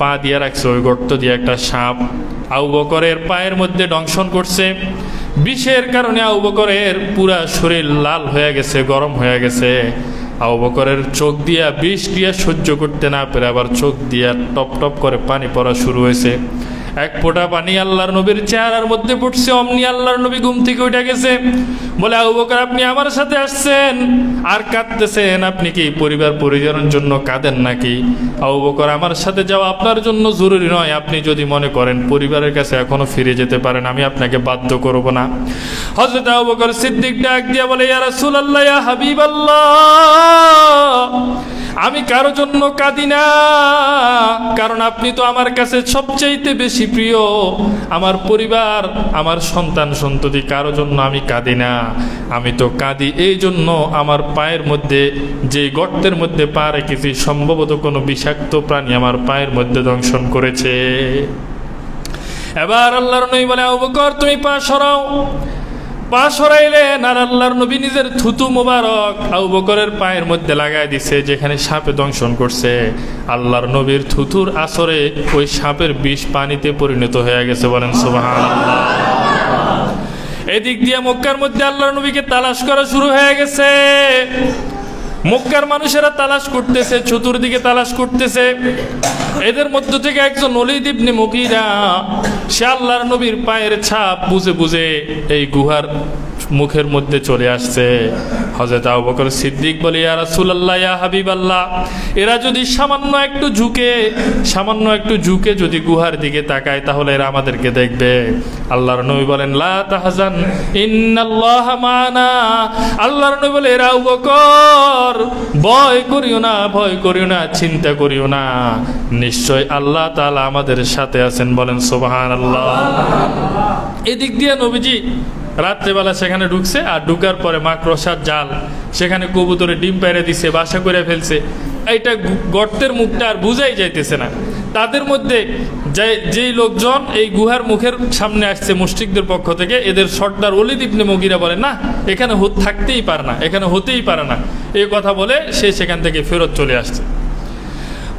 পা দিয়া রাখছে, ওই গর্ত দিয়ে একটা সাপ আবু বকরের পায়ের মধ্যে দংশন করছে। বিষের কারণে আবু বকরের পুরা শরীর লাল হয়ে গেছে, গরম হয়ে গেছে। আবু বকরের চোখ দিয়া বিষ দিয়া সহ্য করতে না পেরে আবার চোখ দিয়া টপ টপ করে পানি পড়া শুরু হয়েছে। এক ফোঁটা পানি আল্লাহর নবীর চেহারার মধ্যে পড়ছে, অমনি আল্লাহর নবী ঘুম থেকে উঠে গেছে। বলে আবু বকর, আপনি আমার সাথে আসছেন আর কাঁদতেছেন, আপনি কি পরিবার পরিজনের জন্য কাঁদেন নাকি? আবু বকর, আমার সাথে যাওয়া আপনার জন্য জরুরি নয়। আপনি যদি মনে করেন পরিবারের কাছে এখনো ফিরে যেতে পারেন, আমি আপনাকে বাধ্য করব না। হযরত আবু বকর সিদ্দিক ডাক দিয়া বলে, ইয়া রাসূলুল্লাহ, ইয়া হাবিবাল্লাহ, আমি কারো জন্য কাঁদি না, কারণ আপনি তো আমার কাছে সবচাইতে বেশি প্রিয়। আমার পরিবার, আমার সন্তান সন্ততি, কারো জন্য আমি কাঁদি না। আমি তো কাঁদি এই জন্য আমার পায়ের মধ্যে যে গর্তের মধ্যে পা রেখেছি, সম্ভবত কোনো বিষাক্ত প্রাণী আমার পায়ের মধ্যে দংশন করেছে। এবার আল্লাহর নবী বলে, আবু বকর তুমি পা সরাও। পা সরাইলেন আর আল্লাহর নবী নিজের থুতু মোবারক আবু বকরের পায়ের মধ্যে লাগাই দিছে, যেখানে সাপে দংশন করছে। আল্লাহর নবীর থুতুর আসরে ওই সাপের বিষ পানিতে পরিণত হয়ে গেছে। বলেন সুবহানাল্লাহ। এদিক দিয়ে মক্কার মধ্যে আল্লাহর নবীকে তালাশ করা শুরু হয়ে গেছে। মক্কার মানুষেরা তালাশ করতেছে, চতুর্দিকে তালাশ করতেছে। এদের মধ্য থেকে একজন ওলীদ ইবনে মুগীরা, সে আল্লাহর নবীর পায়ের ছাপ বুঝে বুঝে এই গুহার মুখের মধ্যে চলে আসছে। হযরত আবু বকর সিদ্দিক বলে, ইয়া রাসূলুল্লাহ, ইয়া হাবিবাল্লাহ, এরা যদি সামান্য একটু ঝুঁকে যদি গুহার দিকে তাকায়, তাহলে এরা আমাদেরকে দেখবে। আল্লাহর নবী বলেন, লা তাহজান ইন্নাল্লাহা মা'ানা। আল্লাহর নবী বলে, এরা আবু বকর, ভয় করিও না, চিন্তা করিও না, নিশ্চয় আল্লাহ তাআলা আমাদের সাথে আছেন। বলেন সুবহানাল্লাহ। এদিক দিয়ে নবীজি রাত্রেবেলা সেখানে ঢুকছে। আর ঢুকার পরে মাকড়সার জাল, সেখানে কবুতরে ডিম পেড়ে দিছে, বাসা করে ফেলছে। এইটা গর্তের মুখটা আর বুঝাই যাইতেছে না। তাদের মধ্যে যেই লোকজন এই গুহার মুখের সামনে আসছে মুশরিকদের পক্ষ থেকে, এদের সর্দার ওলীদ ইবনে মুগীরা বলে না, এখানে থাকতেই পারে না, এখানে হতেই পারে না, এই কথা বলে সে সেখান থেকে ফেরত চলে আসছে।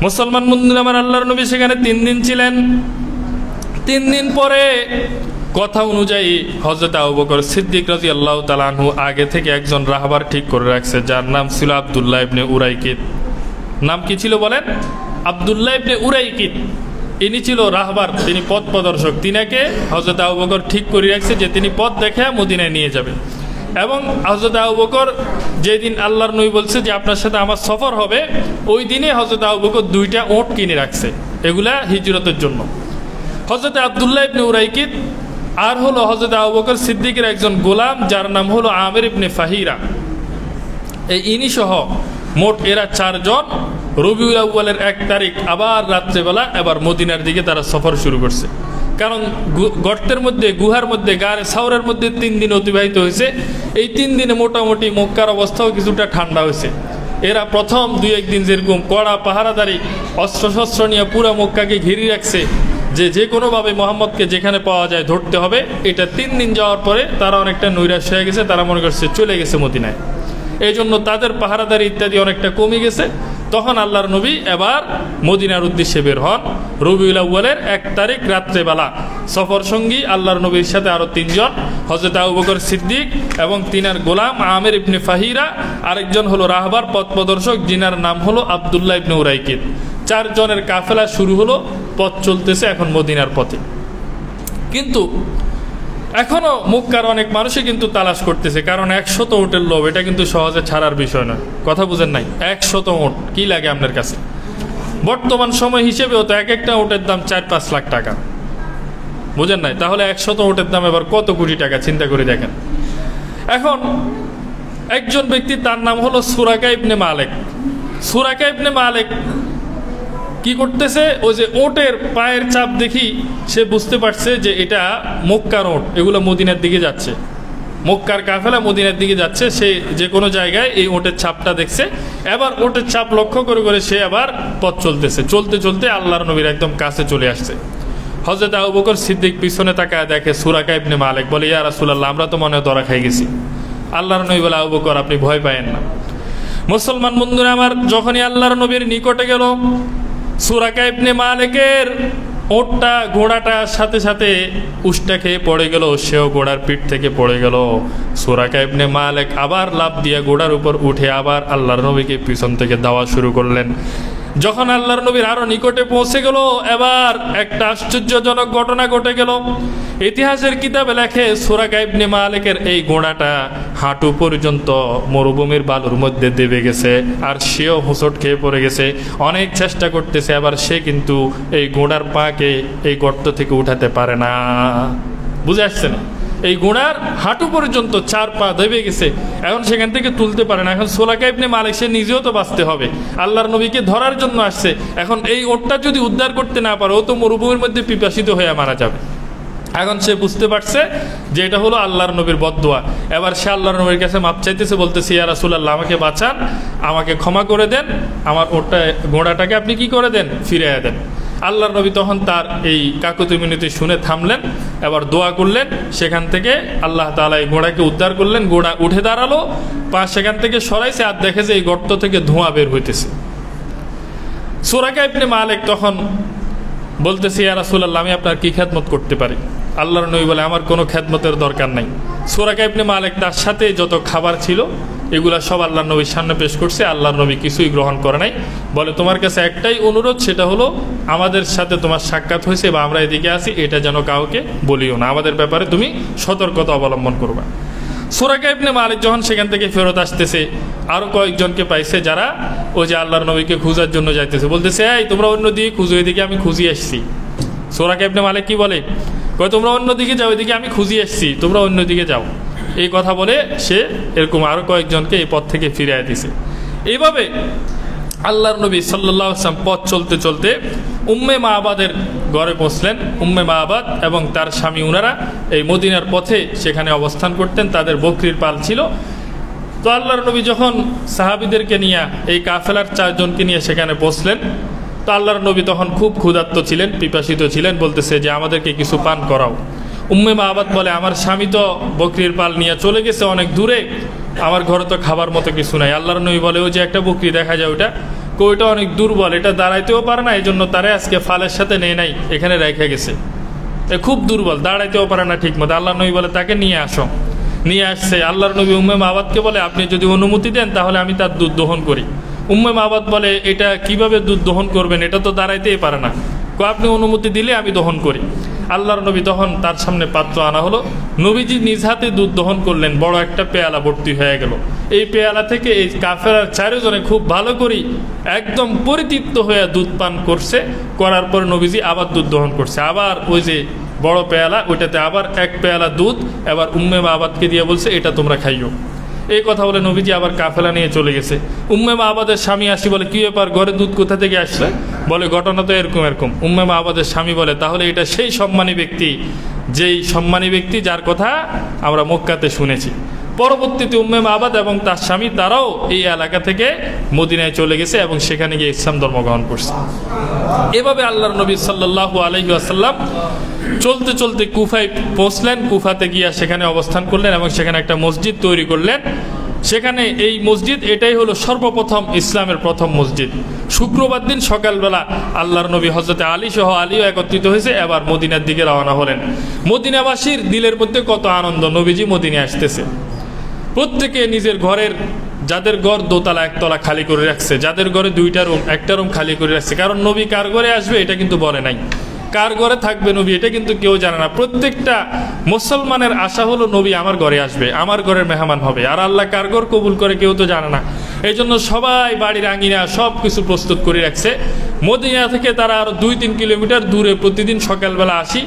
মুসলমান বন্ধুরা আমার, আল্লাহর নবী সেখানে 3 দিন ছিলেন। 3 দিন পরে কথা অনুযায়ী হযরত আবু বকর সিদ্দিক রাদিয়াল্লাহু তাআলা আনহু আগে থেকে একজন রাহবার ঠিক করে রাখছে, যার নাম ছিল আব্দুল্লাহ ইবনে উরাইকিত। নাম কি ছিল বলেন? আব্দুল্লাহ ইবনে উরাইকিত। ইনি ছিল রাহবার, তিনি পথ প্রদর্শক। তিনাকে হযরত আবু বকর ঠিক করে রাখছে যে তিনি পথ দেখে মদিনায় নিয়ে যাবে। এবং হযরত আবু বকর যেদিন আল্লাহর নবী বলছে যে আপনার সাথে আমার সফর হবে, ওই দিনে হযরত আবু বকর 2টা ওট কিনে রাখছে, এগুলা হিজরতের জন্য। হযরত আব্দুল্লাহ ইবনে উরাইকিত আর হলো হযরত আবু বকর সিদ্দিকের একজন গোলাম, যার নাম হলো আমির ইবনে ফাহিরা। এই ইনি সহ মোট এরা 4 জন রবিউল আউয়ালের 1 তারিখ আবার রাত্রেবেলা এবার মদিনার দিকে তারা সফর শুরু করছে। কারণ গর্তের মধ্যে, গুহার মধ্যে, গাড়ে সাউরের মধ্যে 3 দিন অতিবাহিত হয়েছে। এই 3 দিনে মোটামুটি মক্কার অবস্থাও কিছুটা ঠান্ডা হয়েছে। এরা প্রথম 2-1 দিন যেরকম কড়া পাহারাদারি অস্ত্রশস্ত্র নিয়ে পুরো মক্কাকে ঘিরে রাখছে, যে কোনোভাবে মোহাম্মদকে যেখানে পাওয়া যায় ধরতে হবে। এটা 3 দিন যাওয়ার পরে তারা অনেকটা নৈরাশ হয়ে গেছে, তারা মনে করছে চলে গেছে মদিনায়। এই জন্য তাদের পাহারাদারি ইত্যাদি অনেকটা কমে গেছে। তখন আল্লাহর নবী এবার মদিনার উদ্দেশ্যে বের হন রবিউল আউয়ালের 1 তারিখ রাত্রেবেলা। সফর সঙ্গী আল্লাহর নবীর সাথে আরও 3 জন, হযরত আবু বকর সিদ্দিক এবং তিনার গোলাম আমির ইবনে ফাহিরা, আরেকজন হলো রাহবার পথ প্রদর্শক, যিনার নাম হলো আব্দুল্লাহ ইবনে উরাইকিত। 4 জনের কাফেলা শুরু হলো, পথ চলতেছে এখন মদিনার পথে। কিন্তু এখনো মক্কার অনেক মানুষই কিন্তু তালাশ করতেছে, কারণ 100 উটের লোভ এটা কিন্তু সহজে ছাড়ার বিষয় নয়। কথা বুঝেন নাই? 100 উট কি লাগে আপনার কাছে? বর্তমান সময় হিসেবেও তো একটা উটের দাম 4-5 লাখ টাকা, বুঝেন নাই? তাহলে 100 উটের দাম এবার কত কোটি টাকা, চিন্তা করে দেখেন। এখন একজন ব্যক্তি, তার নাম হলো সুরাকা ইবনে মালিক। সুরাকা ইবনে মালিক কি করতেছে, ওই যে ওটের পায়ের চাপ দেখি সে বুঝতে পারছে যে এটা মক্কার ওট, এগুলো মদিনার দিকে যাচ্ছে, মক্কার কাফেলা মদিনার দিকে যাচ্ছে। সে যে কোনো জায়গায় এই ওটের ছাপটা দেখছে। এবার ওটের ছাপ লক্ষ্য করে করে সে আবার পথ চলতেছে। চলতে চলতে আল্লাহর নবীর একদম কাছে চলে আসছে। হযরত আবু বকর সিদ্দিক পিছনে তাকায় দেখে সুরাকা ইবনে মালিক, বলে ইয়া রাসূলুল্লাহ, আমরা তো মনে হয় ধরা খাই গেছি। আল্লাহর নবী বলে, আবু বকর আপনি ভয় পায়েন না। মুসলমান বন্ধুরা আমার, যখনই আল্লাহর নবীর নিকটে গেল, সুরাকা ইবনে মালিকের ওটটা ঘোড়াটার সাথে সাথে উষ্টা খেয়ে পড়ে গেল, সেও ঘোড়ার পিঠ থেকে পড়ে গেল। সুরাকা ইবনে মালিক আবার লাফ দিয়ে ঘোড়ার উপর উঠে আবার আল্লাহর নবীকে পিছন থেকে দেওয়া শুরু করলেন। যখন আল্লাহর নবীর আরো নিকটে পৌঁছে গেল, এবার একটা আশ্চর্যজনক ঘটনা ঘটে গেল। ইতিহাসের কিতাবে লেখে সুরাকা ইবনে মালিকের এই ঘোড়াটা হাঁটু পর্যন্ত মরুভূমির বালুর মধ্যে দেবে গেছে, আর সেও হোঁচট খেয়ে পড়ে গেছে। অনেক চেষ্টা করতেছে, আবার সে কিন্তু এই ঘোড়ার পাকে এই গর্ত থেকে উঠাতে পারে না। বুঝে আসছে না? এই ঘোড়ার হাঁটু পর্যন্ত 4 পা দেবে গেছে, এখন সেখান থেকে তুলতে পারে না। এখন সুরাকা ইবনে মালিক সে নিজেও তো বাঁচতে হবে, আল্লাহর নবীকে ধরার জন্য আসছে। এখন এই ওটটা যদি উদ্ধার করতে না পারে, ও তো মরুভূমির মধ্যে পিপাসিত হয়ে মারা যাবে। এখন সে বুঝতে পারছে যে এটা হলো আল্লাহর নবীর বদদোয়া। এবার সে আল্লাহর নবীর কাছে মাপ চাইতেছে, বলতেছে ইয়া রাসূলুল্লাহ, আমাকে বাঁচান, আমাকে ক্ষমা করে দেন, আমার ওটা ঘোড়াটাকে আপনি কি করে দেন, ফিরিয়ে দেন। আল্লাহর নবী তখন তার এই কাকুতি মিনতি শুনে থামলেন, এবার দোয়া করলেন। সেখান থেকে আল্লাহ তাআলা এই ঘোড়াকে উদ্ধার করলেন। ঘোড়া উঠে দাঁড়ালো, পা সেখান থেকে সরাইছে, আর দেখে যে এই গর্ত থেকে ধোঁয়া বের হইতেছে। সুরাকা ইবনে মালিক তখন বলতেছে ইয়া রাসূলুল্লাহ, আমি আপনার কি খেদমত করতে পারি? আল্লাহর নবী বলে, আমার কোনো খেদমতের দরকার নাই। সুরাকা ইবনে মালিক তার সাথে যত খাবার ছিল এগুলা সব আল্লাহর নবীর সামনে পেশ করছে। আল্লাহর নবী কিছুই গ্রহণ করে নাই। বলে, তোমার কাছে একটাই অনুরোধ, সেটা হলো আমাদের সাথে তোমার সাক্ষাৎ হয়েছে বা আমরা এদিকে আছি, এটা যেন কাউকে বলিও না, আমাদের ব্যাপারে তুমি সতর্কতা অবলম্বন করবা। সুরাকা ইবনে মালিক যখন সেখান থেকে ফেরত আসতেছে, আরো কয়েকজনকে পাইছে যারা ওই যে আল্লাহর নবীকে খোঁজার জন্য যাইতেছে। বলতেছে, এই তোমরা অন্যদিকে খুঁজো, এদিকে আমি খুঁজিয়ে আসছি। সুরাকা ইবনে মালিক কি বলে, কয় তোমরা অন্যদিকে যাও, এদিকে আমি খুঁজিয়ে আসছি, তোমরা অন্যদিকে যাও। এই কথা বলে সে এরকম আরো কয়েকজনকে এই পথ থেকে ফিরিয়ে দিছে। এইভাবে আল্লাহর নবী সাল্লাল্লাহু আলাইহি ওয়াসাল্লাম পথ চলতে চলতে উম্মে মাআবাদের ঘরে পৌঁছলেন। উম্মে মাআবাদ এবং তার স্বামী উনারা এই মদিনার পথে সেখানে অবস্থান করতেন, তাদের বকরির পাল ছিল। তো আল্লাহর নবী যখন সাহাবীদেরকে নিয়ে এই কাফেলার 4 জনকে নিয়ে সেখানে পৌঁছলেন, তো আল্লাহর নবী তখন খুব ক্ষুধার্ত ছিলেন, পিপাসিত ছিলেন, বলতেছে যে আমাদেরকে কিছু পান করাও। উম্মে মাআবাদ বলে আমার স্বামী তো বকরির পাল নিয়ে চলে গেছে অনেক দূরে, আমার ঘরে তো খাবার মতো কিছু নাই। আল্লাহর নবী বলে ওই যে একটা বকরি দেখা যায় ওইটা অনেক দুর্বল, এটা দাঁড়াইতেও পারে না, এই জন্য তারে আজকে ফালের সাথে নেই নাই, এখানে রেখে গেছে, খুব দুর্বল, দাঁড়াইতেও পারে না ঠিক মতো। আল্লাহর নবী বলে তাকে নিয়ে আসো। নিয়ে আসছে। আল্লাহর নবী উম্মে মাআবাদকে বলে আপনি যদি অনুমতি দেন তাহলে আমি তার দুধ দহন করি। উম্মে মাআবাদ বলে এটা কিভাবে দুধ দহন করবেন, এটা তো দাঁড়াইতেই পারে না, আপনি অনুমতি দিলে আমি দহন করি। আল্লাহর নবী তখন তার সামনে পাত্র আনা হলো, নবীজি নিজ হাতে দুধ দহন করলেন, বড় একটা পেয়ালা ভর্তি হয়ে গেল। এই পেয়ালা থেকে এই কাফেরার চারজনে খুব ভালো করে একদম পরিতৃপ্ত হয়ে দুধ পান করছে। করার পর নবীজি আবার দুধ দহন করছে, আবার ওই যে বড় পেয়ালা ওইটাতে আবার এক পেয়ালা দুধ এবার উম্মে মাআবাদকে দিয়ে বলছে এটা তোমরা খাইও। এই কথা বলে নবীজি আবার কাফেলা নিয়ে চলে গেছে। উম্মে মাআবাদের স্বামী আসি বলে কি ব্যাপার, ঘরে দুধ কোথা থেকে আসলে? বলে ঘটনা তো এরকম। উম্মে মাআবাদের স্বামী বলে তাহলে এটা সেই সম্মানী ব্যক্তি, যেই সম্মানী ব্যক্তি যার কথা আমরা মক্কাতে শুনেছি। পরবর্তীতে উম্মে মাআবাদ এবং তার স্বামী তারাও এই এলাকা থেকে মদিনায় চলে গেছে এবং সেখানে গিয়ে ইসলাম ধর্ম গ্রহণ করছে। এভাবে আল্লাহর নবী সাল্লাল্লাহু আলাইহি ওয়াসাল্লাম চলতে চলতে কুফায় পৌঁছলেন। কুফাতে গিয়া সেখানে অবস্থান করলেন এবং সেখানে একটা মসজিদ তৈরি করলেন। সেখানে এই মসজিদ এটাই হলো সর্বপ্রথম ইসলামের প্রথম মসজিদ। শুক্রবার দিন সকালবেলা আল্লাহর নবী হযরতে আলী সহ আলীও একত্রিত হয়েছে, এবার মদিনার দিকে রওনা হলেন। মদিনাবাসীর দিলের মধ্যে কত আনন্দ, নবীজি মদিনায় আসতেছে। প্রত্যেকে নিজের ঘরের, যাদের ঘর দোতলা একতলা খালি করে রাখছে, যাদের ঘরে দুইটা রুম একটা রুম খালি করে রাখছে, কারণ নবী কার ঘরে আসবে এটা কিন্তু বলে নাই, কার ঘরে থাকবে নবী এটা কিন্তু কেউ জানে না। প্রত্যেকটা মুসলমানের আশা হলো নবী আমার ঘরে আসবে, আমার ঘরের মেহমান হবে, আর আল্লাহ কার ঘর কবুল করে কেউ তো জানে না। এই জন্য সবাই বাড়ির আঙিনা সব কিছু প্রস্তুত করে রাখছে। মদিনা থেকে তারা আরো 2-3 কিলোমিটার দূরে প্রতিদিন সকালবেলা আসি,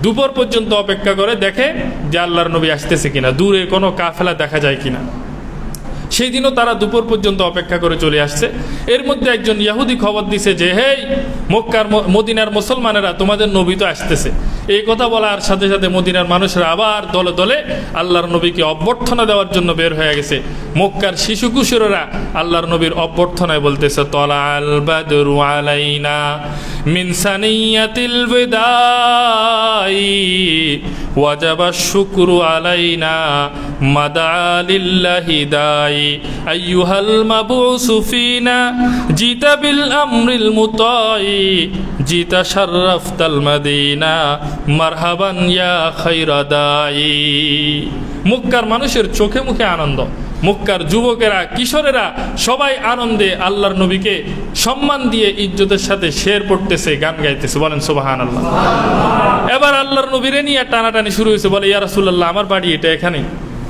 দুপুর পর্যন্ত অপেক্ষা করে দেখে যে আল্লাহর নবী আসতেছে কিনা, দূরে কোনো কাফেলা দেখা যায় কিনা। সেই দিনও তারা দুপুর পর্যন্ত অপেক্ষা করে চলে আসছে। এর মধ্যে একজন ইহুদি খবর দিছে যে হেই মদিনার মুসলমানেরা, তোমাদের নবী তো আসতেছে। এই কথা বলার সাথে সাথে মদিনার মানুষরা আবার দলে দলে আল্লাহর নবীকে অভ্যর্থনা দেওয়ার জন্য বের হয়ে গেছে। মক্কার শিশু কিশোরেরা আল্লাহর নবীর অভ্যর্থনায় বলতেছে তলাল বাদরু আলাইনা মিন সানিয়াতিল বিদাই ওয়াজাবা শুকরু আলাইনা মাদা লিল্লাহি দাই আইয়ুহাল মাবউসু ফিনা জিতা বিল আমরিল মুতাই জিতা শাররাফতাল মাদিনা মারহাবান ইয়া খায়রা দাই। মক্কার মানুষের চোখে মুখে আনন্দ, মক্কার যুবকেরা কিশোরেরা সবাই আনন্দে আল্লাহর নবীকে সম্মান দিয়ে ইজ্জতের সাথে শের পড়তেছে, গান গাইতেছে, বলেন সুবহানাল্লাহ। এবার আল্লাহর নবীরে নিয়ে টানাটানি শুরু হয়েছে, বলে ইয়া রাসূলুল্লাহ আমার বাড়ি এটা এখানে।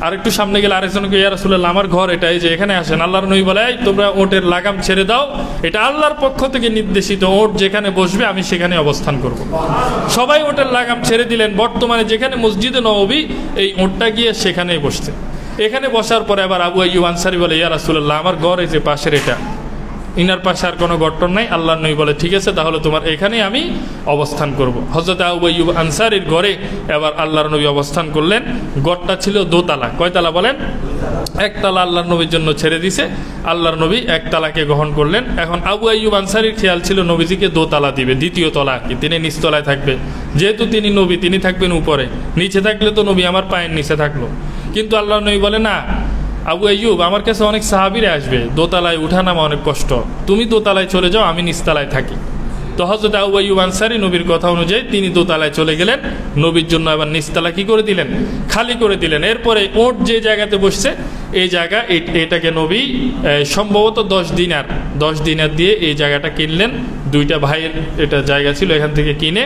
আর একটু সামনে গেলে আরেকজনকে ইয়া রাসূলুল্লাহ আমার ঘর এটা, এই যে এখানে আসেন। আল্লাহর নবী বলে তোমরা ওটের লাগাম ছেড়ে দাও, এটা আল্লাহর পক্ষ থেকে নির্দেশিত, ওট যেখানে বসবে আমি সেখানে অবস্থান করব। সবাই ওটের লাগাম ছেড়ে দিলেন। বর্তমানে যেখানে মসজিদে নববী, এই ওটটা গিয়ে সেখানেই বসছে। এখানে বসার পরে আবার আবু আইয়ুব আনসারী বলে ইয়া রাসূলুল্লাহ আমার ঘর এই যে পাশের এটা, ইনার পাশে আর কোনো গঠন নাই। আল্লাহর নবী বলে ঠিক আছে তাহলে তোমার এখানেই আমি অবস্থান করব। হযরত আবু আইয়ুব আনসারীর ঘরে এবার আল্লাহর নবী অবস্থান করলেন। ঘরটা ছিল দোতলা, কয়তলা বলেন? একতলা আল্লাহর নবীর জন্য ছেড়ে দিছে, আল্লাহর নবী একতলাকে গ্রহণ করলেন। এখন আবু আইয়ুব আনসারীর খেয়াল ছিল নবীজিকে দোতলা দিবে, দ্বিতীয় তলা কি, তিনি নিচতলায় থাকবে, যেহেতু তিনি নবী তিনি থাকবেন উপরে, নিচে থাকলে তো নবী আমার পায়ের নিচে থাকলো। কিন্তু আল্লাহর নবী বলে না আবু আইয়ুব আমার কাছে অনেক সাহাবীরা আসবে, দোতলায় উঠা নামা অনেক কষ্ট, তুমি দোতলায় চলে যাও, আমি নিচতলায় থাকি। তো হযরত আবু আইয়ুব আনসারী নবীর কথা অনুযায়ী তিনি দোতলায় চলে গেলেন। নবীর জন্য আবার নিচতলা কি করে দিলেন? খালি করে দিলেন। এরপরে ওট যে জায়গাতে বসছে এই জায়গা, এটাকে নবী সম্ভবত 10 দিনার দিয়ে এই জায়গাটা কিনলেন। দুইটা ভাইয়ের এটা জায়গা ছিল, এখান থেকে কিনে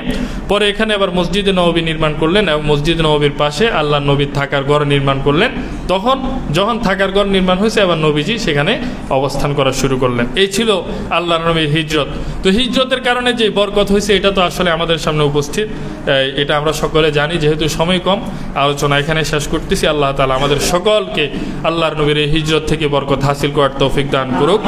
পরে এখানে আবার মসজিদে নববী নির্মাণ করলেন এবং মসজিদে নববীর পাশে আল্লাহ নবীর থাকার ঘর নির্মাণ করলেন। তখন যখন থাকার ঘর নির্মাণ হয়েছে আবার নবীজি সেখানে অবস্থান করা শুরু করলেন। এই ছিল আল্লাহর নবীর হিজরত। তো হিজরতের কারণে যে বরকত হয়েছে এটা তো আসলে আমাদের সামনে উপস্থিত, এটা আমরা সকলে জানি। যেহেতু সময় কম, আলোচনা এখানে শেষ করতেছি। আল্লাহ তাআলা আমাদের সকলকে আল্লাহর নবীর এই হিজরত থেকে বরকত হাসিল করার তৌফিক দান করুক।